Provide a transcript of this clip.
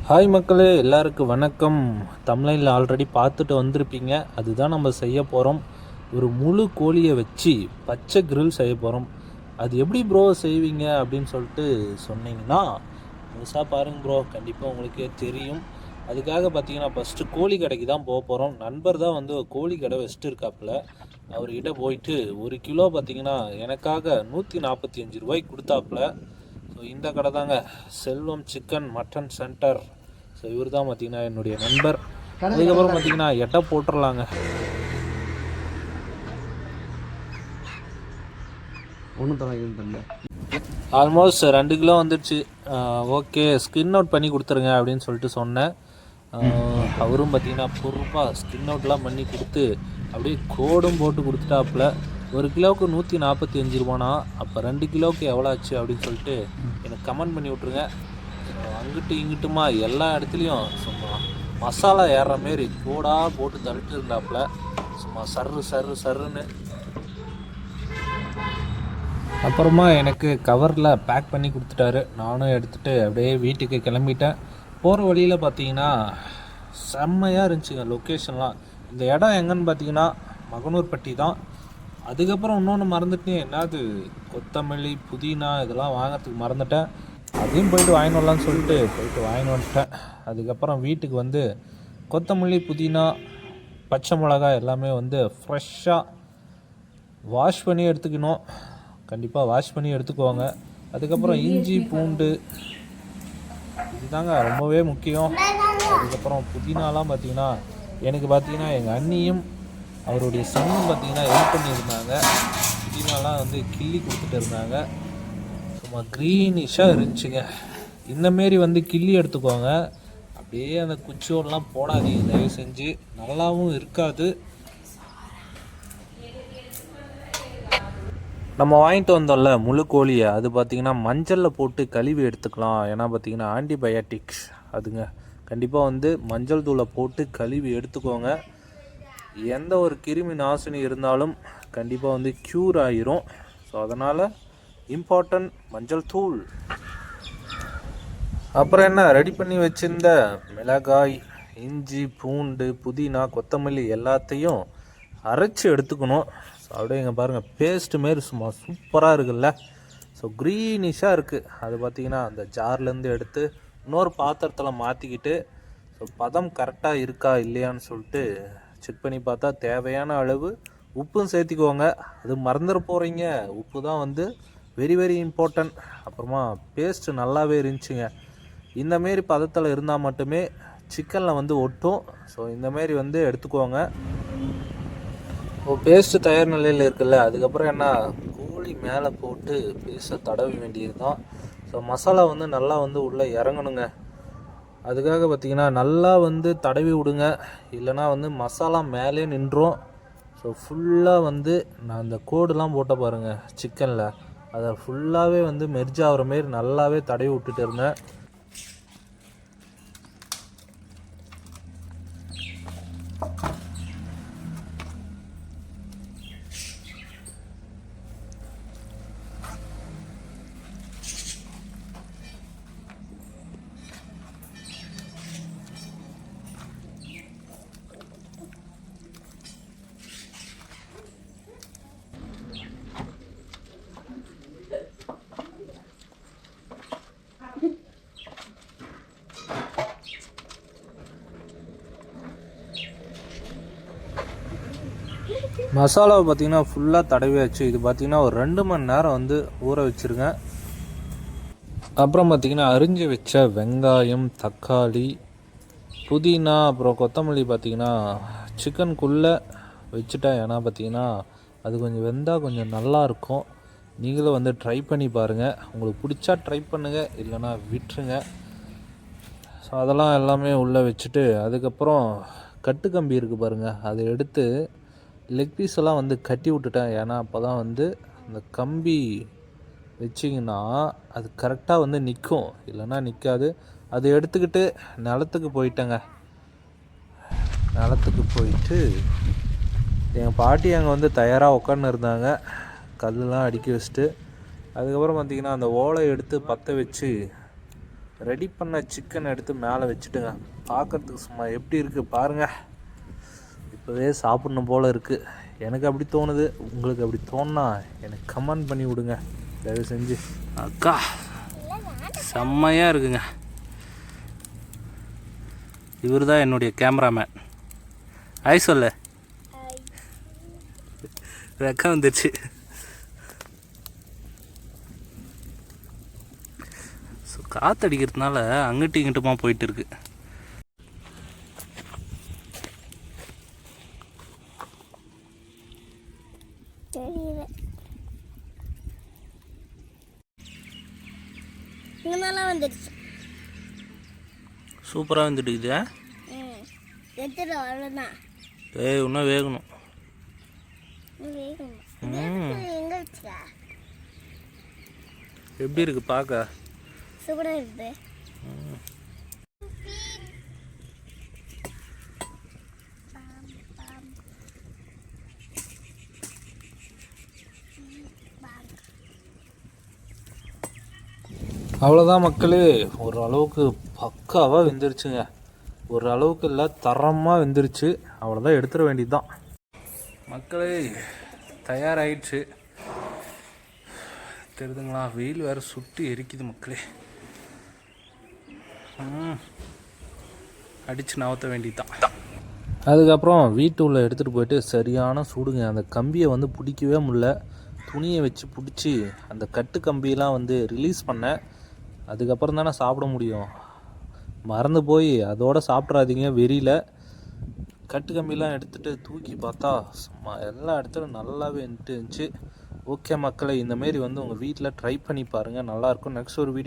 Hi மக்களே, எல்லாருக்கும் வணக்கம். தமிழ்லைனில் ஆல்ரெடி பார்த்துட்டு வந்திருப்பீங்க. அதுதான் நம்ம செய்ய போகிறோம். ஒரு முழு கோழியை வச்சு பச்சை கிரில் செய்ய போகிறோம். அது எப்படி ப்ரோ செய்வீங்க அப்படின்னு சொல்லிட்டு சொன்னீங்கன்னா முழுசாக பாருங்கள் ப்ரோ, கண்டிப்பாக உங்களுக்கே தெரியும். அதுக்காக பார்த்தீங்கன்னா ஃபஸ்ட்டு கோழி கடைக்கு தான் போக போகிறோம். நண்பர் தான் வந்து கோழி கடை வச்சுட்டு இருக்காப்புல. அவர்கிட்ட போயிட்டு 1 கிலோ பார்த்தீங்கன்னா எனக்காக 145 ரூபாய்க்கு கொடுத்தாப்புல. ஸோ இந்த கடை தாங்க, செல்வம் சிக்கன் மட்டன் சென்டர். ஸோ இவர் தான் பார்த்தீங்கன்னா என்னுடைய நண்பர். அதுக்கப்புறம் பார்த்தீங்கன்னா எட்டை போட்டுடலாங்க. ஆல்மோஸ்ட் 2 கிலோ வந்துடுச்சு. ஓகே, ஸ்கின் அவுட் பண்ணி கொடுத்துருங்க அப்படின்னு சொல்லிட்டு சொன்னேன். அவரும் பார்த்தீங்கன்னா பொறுப்பாக ஸ்கின் அவுட்லாம் பண்ணி கொடுத்து அப்படியே கோடும் போட்டு கொடுத்துட்டாப்புல. 1 கிலோவுக்கு 145 ரூபானா, அப்போ 2 கிலோவுக்கு எவ்வளோ ஆச்சு அப்படின்னு சொல்லிட்டு எனக்கு கமெண்ட் பண்ணி விட்ருங்க. அங்கிட்டு இங்கிட்டுமா எல்லா இடத்துலையும் சும்மா மசாலா ஏறுற மாரி கோடாக போட்டு தள்ளிட்டு இருந்தாப்புல. சும்மா சர்ருன்னு. அப்புறமா எனக்கு கவரில் பேக் பண்ணி கொடுத்துட்டாரு. நானும் எடுத்துகிட்டு அப்படியே வீட்டுக்கு கிளம்பிட்டேன். போகிற வழியில் பார்த்தீங்கன்னா செம்மையாக இருந்துச்சுங்க லொக்கேஷன்லாம். இந்த இடம் எங்கன்னு பார்த்தீங்கன்னா மகனூர்பட்டி தான். அதுக்கப்புறம் இன்னொன்று மறந்துட்டேன். என்னது, கொத்தமல்லி புதினா இதெல்லாம் வாங்கிறதுக்கு மறந்துட்டேன். அதையும் போயிட்டு வாங்கிட்டு வரலான்னு சொல்லிட்டு போயிட்டு வாங்கிட்டு வந்துட்டேன். அதுக்கப்புறம் வீட்டுக்கு வந்து கொத்தமல்லி புதினா பச்சை மிளகாய் எல்லாமே வந்து ஃப்ரெஷ்ஷாக வாஷ் பண்ணி எடுத்துக்கணும். கண்டிப்பாக வாஷ் பண்ணி எடுத்துக்குவாங்க. அதுக்கப்புறம் இஞ்சி பூண்டு இதுதாங்க ரொம்பவே முக்கியம். அதுக்கப்புறம் புதினாலாம் பார்த்திங்கன்னா எனக்கு பார்த்திங்கன்னா எங்கள் அண்ணியும் அவருடைய சன்னும் பார்த்திங்கன்னா ஹெல்ப் பண்ணியிருந்தாங்க. புதினாலாம் வந்து கிள்ளி கொடுத்துட்டு இருந்தாங்க. சும்மா க்ரீனிஷாக இருந்துச்சுங்க. இந்தமாரி வந்து கிள்ளி எடுத்துக்கோங்க. அப்படியே அந்த குச்சியோடலாம் போடாதீங்க தயவு செஞ்சு, நல்லாவும் இருக்காது. நம்ம வாங்கிட்டு வந்தோம்ல முழு கோழியை, அது பார்த்திங்கன்னா மஞ்சளில் போட்டு கழுவி எடுத்துக்கலாம். ஏன்னா பார்த்திங்கன்னா ஆன்டிபயாட்டிக்ஸ் அதுங்க. கண்டிப்பாக வந்து மஞ்சள் தூளை போட்டு கழுவி எடுத்துக்கோங்க. எந்த ஒரு கிருமி நாசினி இருந்தாலும் கண்டிப்பாக வந்து க்யூர் ஆகிரும். ஸோ அதனால் இம்பார்ட்டன்ட் மஞ்சள் தூள். அப்புறம் என்ன, ரெடி பண்ணி வச்சுருந்த மிளகாய், இஞ்சி பூண்டு புதினா கொத்தமல்லி எல்லாத்தையும் அரைச்சி எடுத்துக்கணும். ஸோ அப்படியே இங்கே பாருங்கள், பேஸ்ட்டு மாரி சும்மா சூப்பராக இருக்குல்ல. ஸோ க்ரீனிஷாக இருக்குது. அது பார்த்திங்கன்னா அந்த ஜார்லேருந்து எடுத்து இன்னொரு பாத்திரத்தில் மாற்றிக்கிட்டு ஸோ பதம் கரெக்டாக இருக்கா இல்லையான்னு சொல்லிட்டு செக் பண்ணி பார்த்தா தேவையான அளவு உப்பும் சேர்த்திக்குவாங்க. அது மறந்துட போகிறீங்க, உப்பு தான் வந்து வெரி வெரி இம்பார்ட்டன்ட். அப்புறமா பேஸ்ட்டு நல்லாவே இருந்துச்சுங்க. இந்தமாரி பதத்தில் இருந்தால் மட்டுமே சிக்கனில் வந்து ஒட்டும். ஸோ இந்தமாரி வந்து எடுத்துக்குவாங்க. பேஸ்ட்டு தயார் நிலையில் இருக்குல்ல, அதுக்கப்புறம் என்ன, கோழி மேலே போட்டு பேஸ்ட்டை தடவி வேண்டியது தான். ஸோ மசாலா வந்து நல்லா வந்து உள்ளே இறங்கணுங்க. அதுக்காக பார்த்திங்கன்னா நல்லா வந்து தடவி விடுங்க, இல்லைனா வந்து மசாலா மேலே நின்றும். ஸோ ஃபுல்லாக வந்து நான் அந்த கோடுலாம் போட்ட பாருங்கள் சிக்கனில், அதை ஃபுல்லாகவே வந்து மெர்ஜ் ஆகிற மாரி நல்லாவே தடவி விட்டுட்டு இருந்தேன். மசாலாவை பார்த்திங்கன்னா ஃபுல்லாக தடவியாச்சு. இது பார்த்திங்கன்னா ஒரு 2 மணி நேரம் வந்து ஊற வச்சுருங்க. அப்புறம் பார்த்திங்கன்னா அரிஞ்சு வச்ச வெங்காயம், தக்காளி, புதினா அப்புறம் கொத்தமல்லி பார்த்திங்கன்னா சிக்கனுக்குள்ளே வச்சுட்டேன். ஏன்னா பார்த்திங்கன்னா அது கொஞ்சம் வெந்தால் கொஞ்சம் நல்லாயிருக்கும். நீங்களும் வந்து ட்ரை பண்ணி பாருங்கள். உங்களுக்கு பிடிச்சா ட்ரை பண்ணுங்கள், இல்லைனா விட்டுருங்க. ஸோ அதெல்லாம் எல்லாமே உள்ளே வச்சுட்டு அதுக்கப்புறம் கட்டுக்கம்பி இருக்குது பாருங்கள், அதை எடுத்து லெக் பீஸ் எல்லாம் வந்து கட்டி விட்டுட்டேன். ஏன்னா அப்போ தான் வந்து அந்த கம்பி வச்சிங்கன்னா அது கரெக்டாக வந்து நிற்கும், இல்லைன்னா நிற்காது. அதை எடுத்துக்கிட்டு நிலத்துக்கு போயிட்டேங்க. நிலத்துக்கு போயிட்டு எங்கள் பாட்டி அங்கே வந்து தயாராக உட்காந்து இருந்தாங்க, கல்லெலாம் அடுக்கி வச்சுட்டு. அதுக்கப்புறம் பார்த்திங்கன்னா அந்த ஓலை எடுத்து பற்ற வச்சு ரெடி பண்ண சிக்கன் எடுத்து மேலே வச்சுட்டுங்க. பார்க்குறதுக்கு சும்மா எப்படி இருக்குது பாருங்கள். இப்போவே சாப்பிட்ணும் போல் இருக்குது. எனக்கு அப்படி தோணுது. உங்களுக்கு அப்படி தோணுனா எனக்கு கமெண்ட் பண்ணி விடுங்க தயவு செஞ்சு. அக்கா செம்மையாக இருக்குங்க. இவர் தான் என்னுடைய கேமராமேன். ஆய் சொல்ல ரெக்கா வந்துடுச்சு. ஸோ காற்றடிக்கிறதுனால அங்கிட்டு இங்கிட்டுமா போயிட்டு இருக்கு. சூப்பராக வந்துட்டுக்குது. ஏய் இன்னும் வேகணும். எப்படி இருக்கு பார்க்க? சூப்பரா இருக்கு. அவ்வளோதான் மக்களே, ஒரு அளவுக்கு பக்காவாக வெந்துருச்சுங்க. ஒரு அளவுக்கு இல்லை, தரமாக வெந்துருச்சு. அவ்வளோதான், எடுத்துட வேண்டியது தான் மக்களே. தயாராகிடுச்சு. தெரியுதுங்களா, வெயில் வேறு சுட்டு எரிக்குது மக்களே. அடித்து நவத்த வேண்டியது தான். அதுக்கப்புறம் வீட்டு உள்ள எடுத்துகிட்டு போயிட்டு சரியான சூடுங்க. அந்த கம்பியை வந்து பிடிக்கவே முடியல. துணியை வச்சு பிடிச்சி அந்த கட்டு கம்பியெல்லாம் வந்து ரிலீஸ் பண்ணேன். அதுக்கப்புறம் தானே சாப்பிட முடியும். மறந்து போய் அதோடு சாப்பிட்றாதீங்க வெறியில். கட்டு கம்பியெல்லாம் எடுத்துகிட்டு தூக்கி பார்த்தா சும்மா எல்லா இடத்துலையும் நல்லாவே இருந்துச்சு. ஓகே மக்களை, இந்தமாரி வந்து உங்கள் வீட்டில் ட்ரை பண்ணி பாருங்கள், நல்லாயிருக்கும். நெக்ஸ்ட் ஒரு வீடியோ